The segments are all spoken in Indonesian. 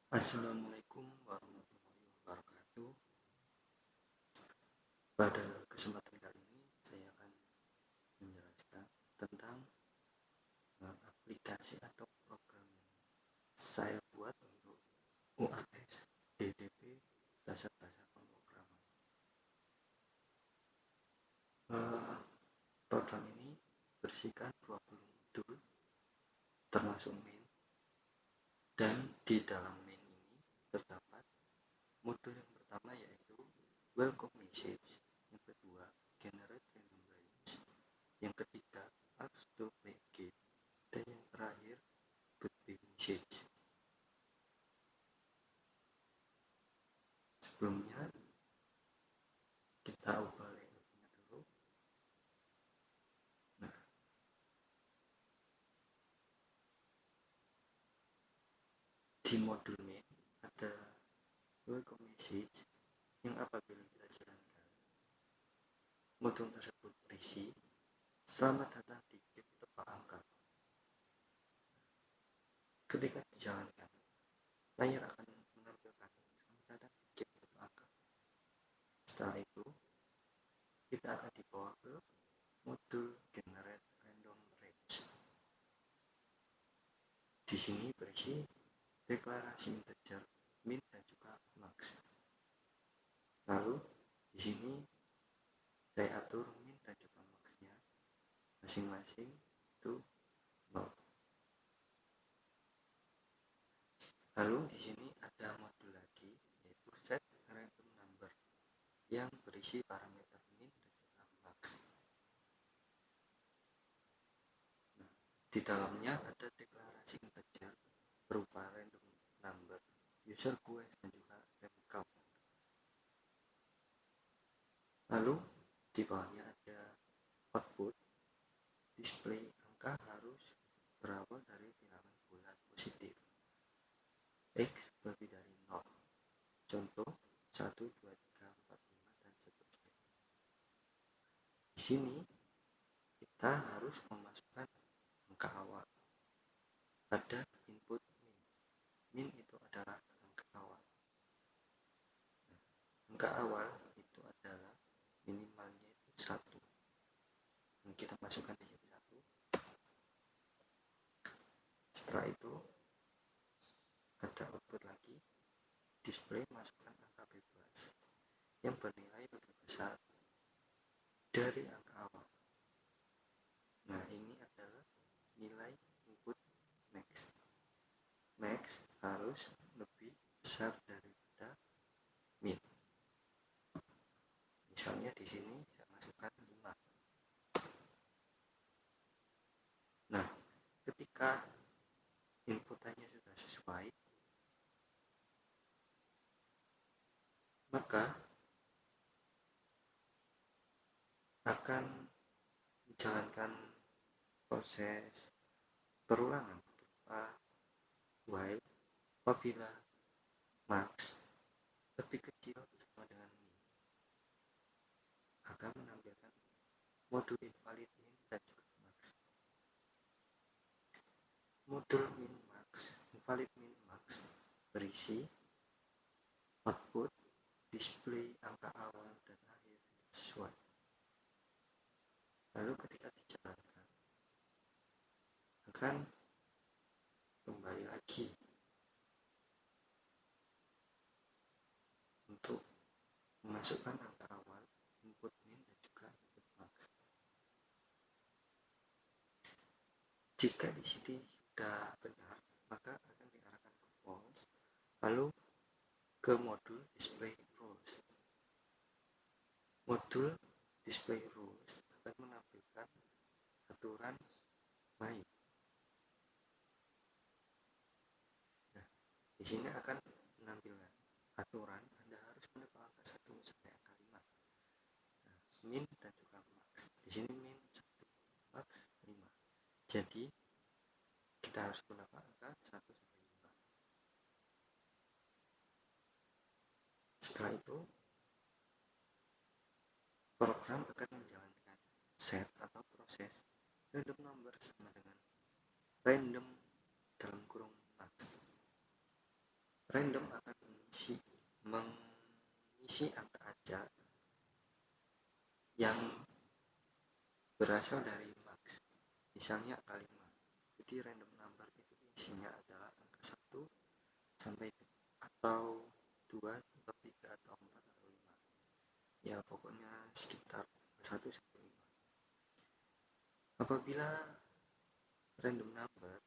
Assalamualaikum warahmatullahi wabarakatuh. Pada kesempatan kali ini saya akan menjelaskan tentang aplikasi atau program yang saya buat untuk UAS, DDP, dasar-dasar pemrograman. Program ini berisikan 20 modul termasuk main, dan di dalam main ini terdapat modul yang pertama yaitu welcome message, yang kedua generate random range, yang ketiga ask to play game, dan yang terakhir goodbye message. Sebelumnya kita ubah layoutnya dulu. Nah, di modul main ada welcome message yang apabila kita jalankan, modul tersebut berisi selamat datang di game tebak angka. Ketika dijalankan, layar akan menampilkan selamat datang di game tebak angka. Setelah itu kita akan dibawa ke modul generate random range. Di sini berisi deklarasi integer, min, dan juga max. Lalu di sini saya atur min dan juga maxnya masing-masing itu 0. Lalu di sini ada modul lagi yaitu set random number yang berisi parameter min dan juga max. Nah, di dalamnya ada deklarasi integer berupa random number, user quest, dan juga random count. Lalu di bawahnya ada output, display angka harus berawal dari bilangan bulat positif, X lebih dari 0. Contoh 1, 2, 3, 4, 5, dan seterusnya. Di sini kita harus memasukkan angka awal pada input min. Min itu adalah angka awal. Nah, angka awal itu adalah minimalnya itu 1. Dan kita masukkan di sini 1. Setelah itu ada output lagi, display masukkan angka bebas yang bernilai lebih besar dari angka awal. Nah, ini adalah nilai input max. Max harus lebih besar daripada min. Misalnya di sini saya masukkan 5. Nah, ketika inputannya sudah sesuai, maka akan menjalankan proses perulangan berupa while apabila max lebih kecil sama dengan min, akan menampilkan modul invalid min dan juga max. Modul min max, invalid min max berisi output, display angka awal dan akhir tidak sesuai. Lalu ketika dijalankan akan kembali lagi untuk memasukkan angka awal, input min, dan juga input max. Jika di sini sudah benar, maka akan diarahkan ke false, lalu ke modul display rules. Modul display rules akan menampilkan aturan main. Nah, di sini akan menampilkan aturan Anda harus menebak angka 1 sampai angka 5. Nah, min dan juga max. Di sini min 1, max 5. Jadi kita harus menebak angka 1 sampai 5. Setelah itu program akan menjalankan set atau proses random number sama dengan random dalam kurung max. Random akan mengisi angka acak yang berasal dari max, misalnya angka 5. Jadi random number itu isinya adalah angka 1 sampai atau 2 atau 3 atau 4 atau 5. Ya pokoknya sekitar 1 sampai 5. Apabila random number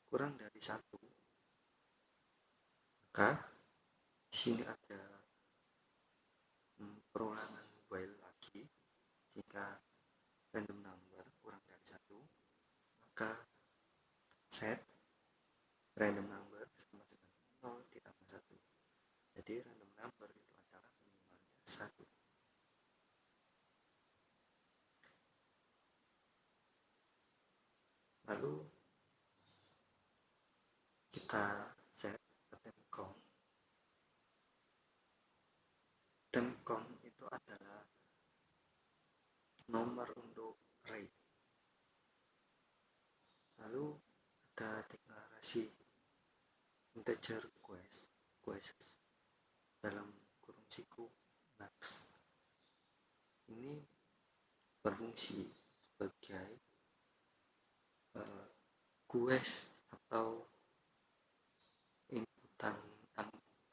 kurang dari 1, maka di sini ada perulangan while lagi. Jika random number kurang dari 1, maka set random number sama dengan 0 ditambah 1. Jadi random number itu adalah minimalnya 1. Lalu kita set attempt count. Attempt count itu adalah nomor untuk array. Lalu ada deklarasi integer quests dalam kurung siku max. Ini berfungsi sebagai quest atau inputan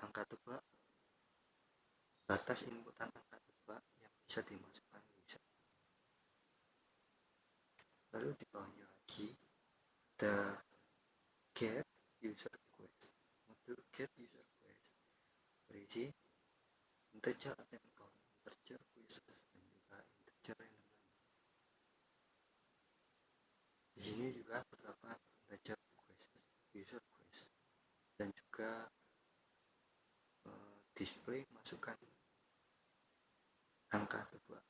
angka tebak, batas inputan angka tebak yang bisa dimasukkan user. Lalu di bawahnya lagi ada get user quest. Modul get user quest berisi integer attempt count, integer quests, dan juga integer random number. Di sini juga terdapat integer quest, user quest, dan juga display masukkan angka tebak.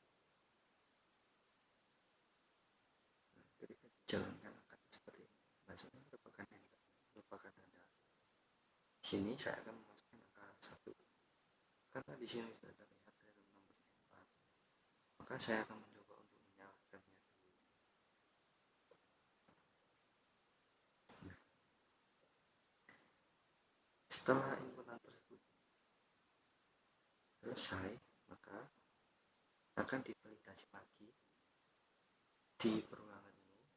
Nah, ketika dijalankan akan seperti ini. Masukkan merupakan Anda. Di sini saya akan memasukkan angka 1. Karena di sini sudah terlihat random number 4, maka saya akan mencoba untuk menyalakannya dulu. Nah, setelah inputan tersebut selesai, maka akan divalidasi lagi di perulangan ini.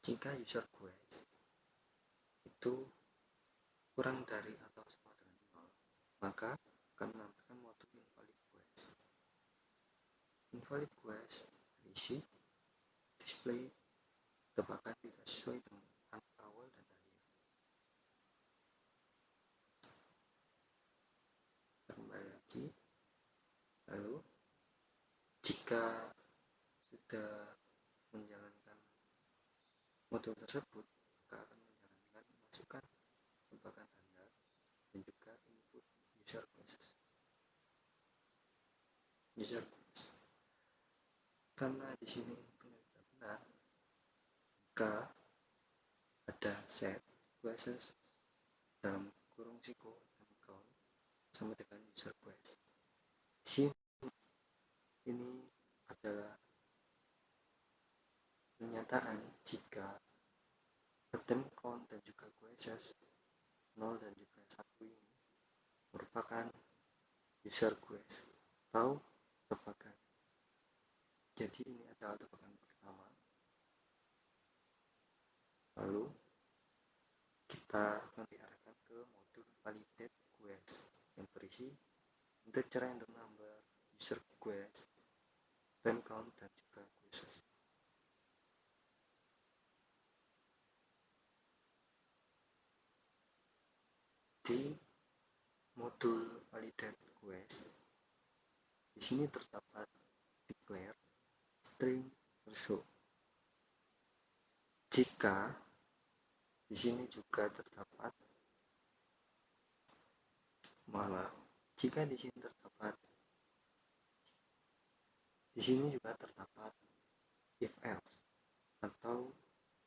Jika user quest itu kurang dari atau sama dengan 0, maka akan menampilkan modul invalid quest. Invalid quest berisi display tebakan tidak sesuai dengan angka awal dan akhir. Kembali lagi. Lalu jika sudah menjalankan modul tersebut, maka akan menjalankan masukan tebakan Anda dan juga input user quest. Karena di sini inputnya tidak benar, maka ada set quests dalam kurung siku attempt count sama dengan user quest. Di sini ini adalah pernyataan jika attempt count dan juga quests 0 dan juga 1 ini merupakan user quest atau tebakan. Jadi ini adalah tebakan pertama. Lalu kita akan diarahkan ke modul validate quest yang berisi integer random number, user quest, attempt count, dan juga quests. Di modul validate quest, di sini terdapat declare string result. Jika di sini juga terdapat if else atau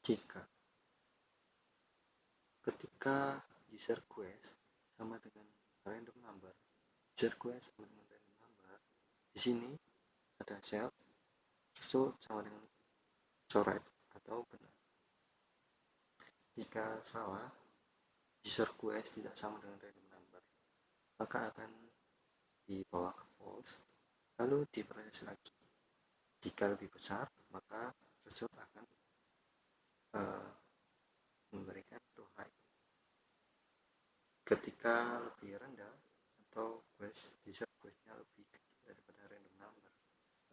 jika. Ketika user quest sama dengan random number, di sini ada self result sama dengan coret atau benar. Jika salah, user quest tidak sama dengan random number, maka akan dibawa ke false, lalu diproses lagi. Jika lebih besar, maka result akan uh, memberikan to high. Ketika lebih rendah atau user questnya lebih kecil daripada random number,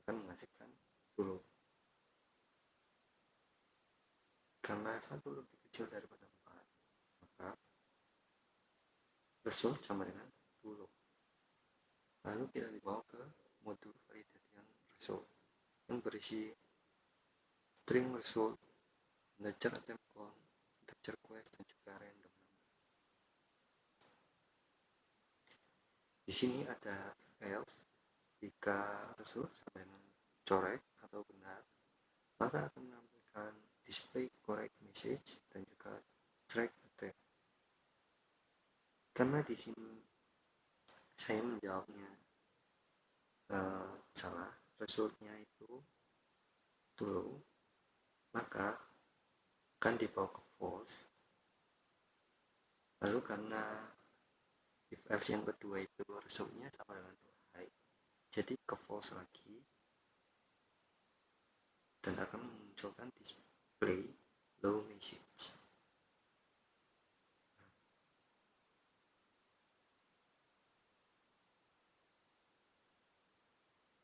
akan menghasilkan true. Karena satu lebih kecil daripada 4, maka result sama dengan true. Lalu kita dibawa ke modul validation result yang berisi string result, integer attempt count, integer quest, dan juga random number. Di sini ada else. Jika result sama dengan correct atau benar, maka akan menampilkan display correct message dan juga track attempt. Karena di sini saya menjawabnya salah, resultnya itu true, maka akan dibawa ke false. Lalu karena if else yang kedua itu resultnya sama dengan high, jadi ke false lagi dan akan memunculkan display low message.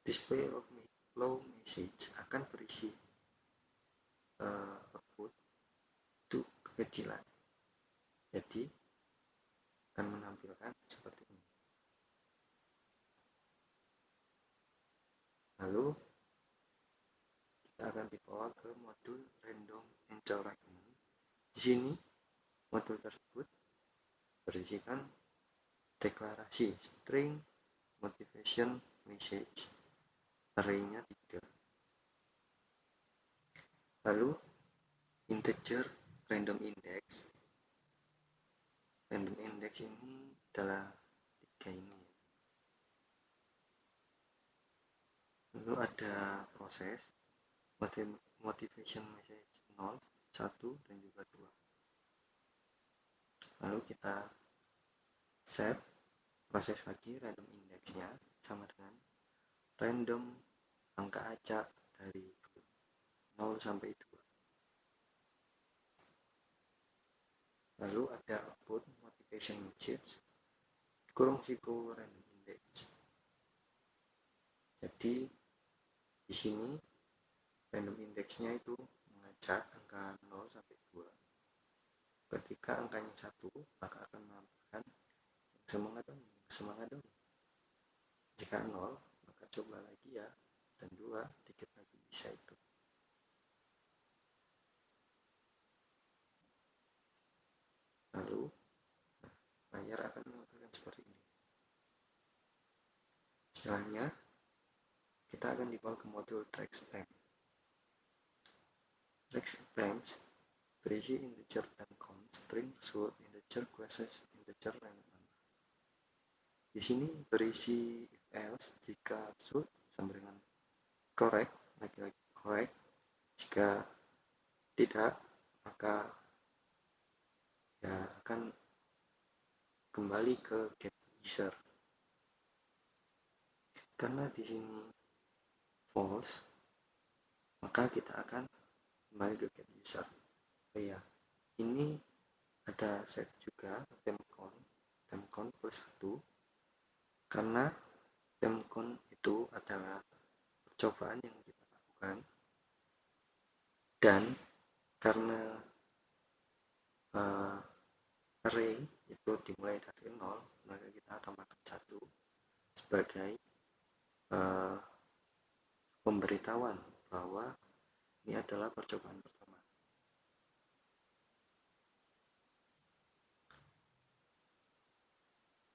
Display of low message akan berisi output itu kekecilan, jadi akan menampilkan seperti ini. Lalu kita akan dibawa ke modul random encouragement. Di sini modul tersebut berisikan deklarasi string motivation message, array-nya 3. Lalu integer random index. Random index ini adalah 3 ini. Lalu ada proses motivation message 0, 1, dan juga 2. Lalu kita set proses lagi random indexnya sama dengan random angka acak dari 0 sampai 2. Lalu ada output motivation message kurung siku random index. Jadi di sini random indexnya itu mengacak angka 0 sampai 2. Ketika angkanya 1, maka akan menampilkan semangat dong. Jika 0, maka coba lagi ya, dan 2, dikit lagi bisa itu. Lalu layar akan menampilkan seperti ini. Selanjutnya kita akan dibawa ke modul track stamp. Track stamps berisi integer dan count, string result, integer queries, integer random number. Di sini berisi if else jika result sama dengan correct, lagi-lagi correct. Jika tidak, maka ya akan kembali ke get user. Karena di sini false, maka kita akan kembali ke get user. Oh ya, ini ada set juga temp count plus 1, karena temp count itu adalah percobaan yang kita lakukan, dan karena array itu dimulai dari 0, maka kita tambahkan 1 sebagai pemberitahuan bahwa ini adalah percobaan pertama.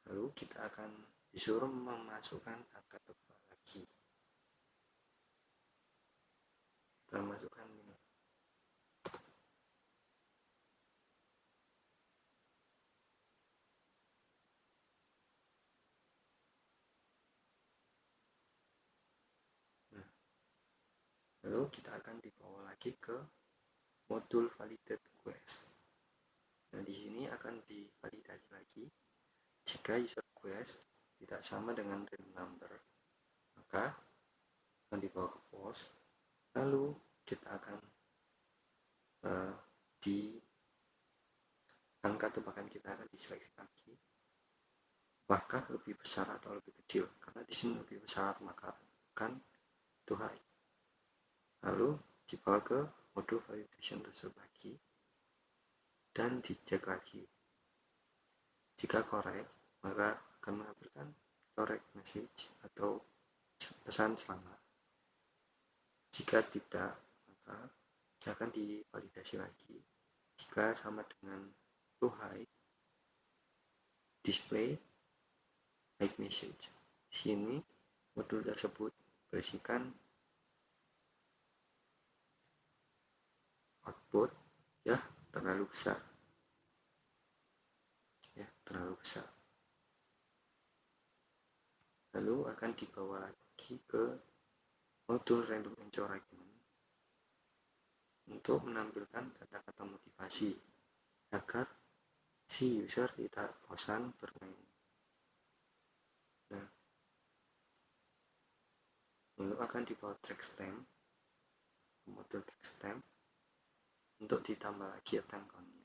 Lalu kita akan disuruh memasukkan angka tebal lagi. Kita masukkan ini. Nah, lalu kita akan dibawa lagi ke modul validate quest. Nah, di sini akan divalidasi lagi. Jika user request tidak sama dengan real number, maka akan dibawa ke false. Lalu kita akan di angka tebakan kita akan diseleksi lagi, apakah lebih besar atau lebih kecil. Karena di sini lebih besar, maka akan to high. Lalu dibawa ke modul validation result lagi dan dicek lagi. Jika correct, maka akan menampilkan correct message atau pesan selamat. Jika tidak, maka akan divalidasi lagi. Jika sama dengan to high, display high message. Di sini modul tersebut berisikan output terlalu besar. Terlalu besar. Lalu akan dibawa lagi ke modul random encouragement untuk menampilkan kata-kata motivasi agar si user tidak bosan bermain. Nah, lalu akan dibawa track stamp, modul track stamp untuk ditambah lagi attempt count-nya.